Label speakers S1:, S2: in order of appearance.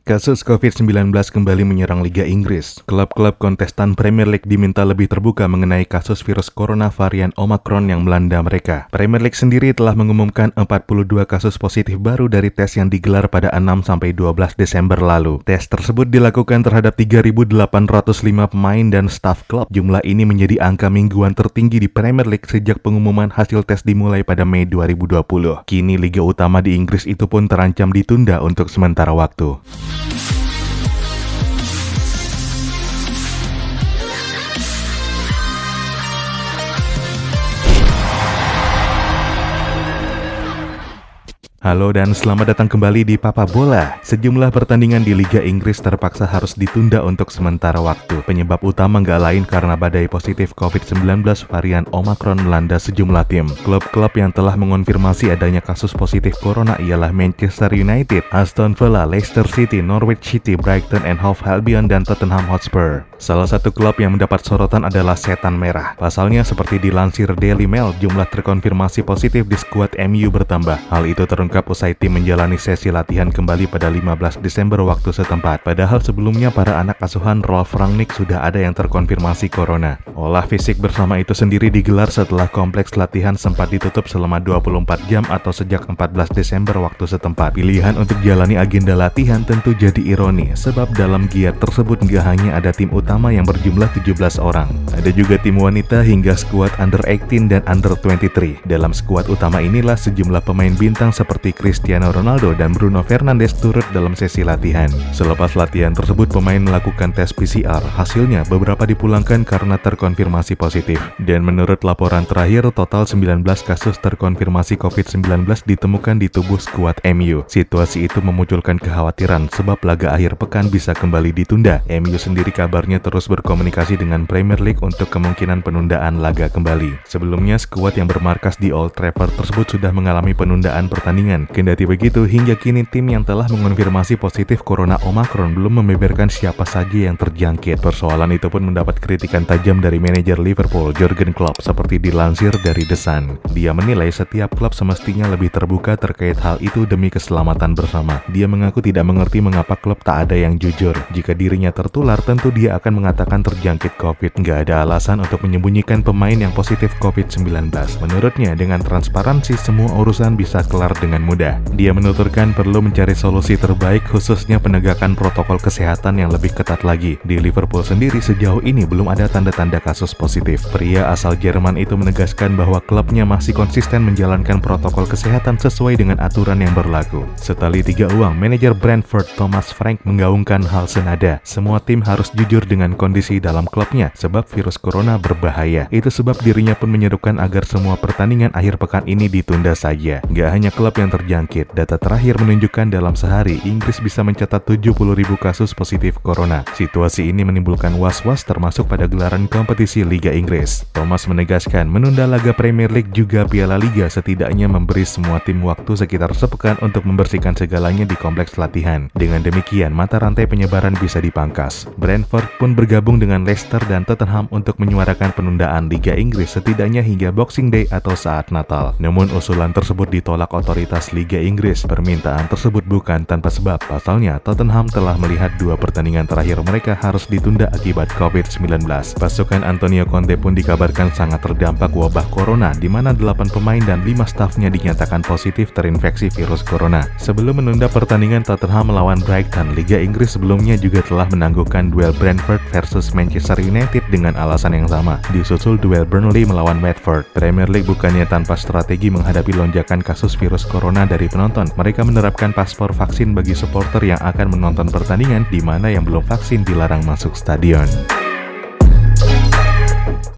S1: Kasus COVID-19 kembali menyerang Liga Inggris. Klub-klub kontestan Premier League diminta lebih terbuka mengenai kasus virus corona varian Omicron yang melanda mereka. Premier League sendiri telah mengumumkan 42 kasus positif baru dari tes yang digelar pada 6-12 Desember lalu. Tes tersebut dilakukan terhadap 3.805 pemain dan staf klub. Jumlah ini menjadi angka mingguan tertinggi di Premier League sejak pengumuman hasil tes dimulai pada Mei 2020. Kini Liga utama di Inggris itu pun terancam ditunda untuk sementara waktu. Halo dan selamat datang kembali di Papa Bola. Sejumlah pertandingan di Liga Inggris terpaksa harus ditunda untuk sementara waktu. Penyebab utama nggak lain karena badai positif COVID-19 varian Omicron melanda sejumlah tim. Klub-klub yang telah mengonfirmasi adanya kasus positif corona ialah Manchester United, Aston Villa, Leicester City, Norwich City, Brighton and Hove Albion, dan Tottenham Hotspur. Salah satu klub yang mendapat sorotan adalah Setan Merah. Pasalnya seperti dilansir Daily Mail, jumlah terkonfirmasi positif di skuad MU bertambah. Hal itu terungkap usai tim menjalani sesi latihan kembali pada 15 Desember waktu setempat. Padahal sebelumnya para anak asuhan Ralf Rangnick sudah ada yang terkonfirmasi corona. Olah fisik bersama itu sendiri digelar setelah kompleks latihan sempat ditutup selama 24 jam atau sejak 14 Desember waktu setempat. Pilihan untuk jalani agenda latihan tentu jadi ironi, sebab dalam giat tersebut nggak hanya ada tim utama yang berjumlah 17 orang. Ada juga tim wanita hingga skuad under 18 dan under 23. Dalam skuad utama inilah sejumlah pemain bintang seperti Cristiano Ronaldo dan Bruno Fernandes turut dalam sesi latihan. Selepas latihan tersebut, pemain melakukan tes PCR. Hasilnya, beberapa dipulangkan karena terkonfirmasi positif. Dan menurut laporan terakhir, total 19 kasus terkonfirmasi COVID-19 ditemukan di tubuh skuad MU. Situasi itu memunculkan kekhawatiran sebab laga akhir pekan bisa kembali ditunda. MU sendiri kabarnya terus berkomunikasi dengan Premier League untuk kemungkinan penundaan laga kembali. Sebelumnya, skuad yang bermarkas di Old Trafford tersebut sudah mengalami penundaan pertandingan. Kendati begitu, hingga kini tim yang telah mengonfirmasi positif corona Omicron belum membeberkan siapa saja yang terjangkit. Persoalan itu pun mendapat kritikan tajam dari manajer Liverpool, Jurgen Klopp, seperti dilansir dari The Sun. Dia menilai setiap klub semestinya lebih terbuka terkait hal itu demi keselamatan bersama. Dia mengaku tidak mengerti mengapa klub tak ada yang jujur. Jika dirinya tertular, tentu dia akan mengatakan terjangkit COVID. Nggak ada alasan untuk menyembunyikan pemain yang positif COVID-19. Menurutnya, dengan transparansi semua urusan bisa kelar dengan mudah. Dia menuturkan perlu mencari solusi terbaik khususnya penegakan protokol kesehatan yang lebih ketat lagi. Di Liverpool sendiri sejauh ini belum ada tanda-tanda kasus positif. Pria asal Jerman itu menegaskan bahwa klubnya masih konsisten menjalankan protokol kesehatan sesuai dengan aturan yang berlaku. Setali tiga uang, manajer Brentford Thomas Frank menggaungkan hal senada. Semua tim harus jujur dengan kondisi dalam klubnya sebab virus corona berbahaya. Itu sebab dirinya pun menyerukan agar semua pertandingan akhir pekan ini ditunda saja. Gak hanya klub yang terjangkit, data terakhir menunjukkan dalam sehari Inggris bisa mencatat 70.000 kasus positif corona. Situasi ini menimbulkan was-was termasuk pada gelaran kompetisi Liga Inggris. Thomas menegaskan menunda laga Premier League juga Piala Liga setidaknya memberi semua tim waktu sekitar sepekan untuk membersihkan segalanya di kompleks latihan. Dengan demikian, mata rantai penyebaran bisa dipangkas. Brentford pun bergabung dengan Leicester dan Tottenham untuk menyuarakan penundaan Liga Inggris setidaknya hingga Boxing Day atau saat Natal. Namun usulan tersebut ditolak otoritas Liga Inggris. Permintaan tersebut bukan tanpa sebab. Pasalnya, Tottenham telah melihat dua pertandingan terakhir mereka harus ditunda akibat COVID-19. Pasukan Antonio Conte pun dikabarkan sangat terdampak wabah corona, di mana 8 pemain dan 5 stafnya dinyatakan positif terinfeksi virus corona. Sebelum menunda pertandingan Tottenham melawan Brighton, Liga Inggris sebelumnya juga telah menangguhkan duel Brentford versus Manchester United dengan alasan yang sama. Disusul duel Burnley melawan Watford. Premier League bukannya tanpa strategi menghadapi lonjakan kasus virus corona dari penonton. Mereka menerapkan paspor vaksin bagi supporter yang akan menonton pertandingan, di mana yang belum vaksin dilarang masuk stadion.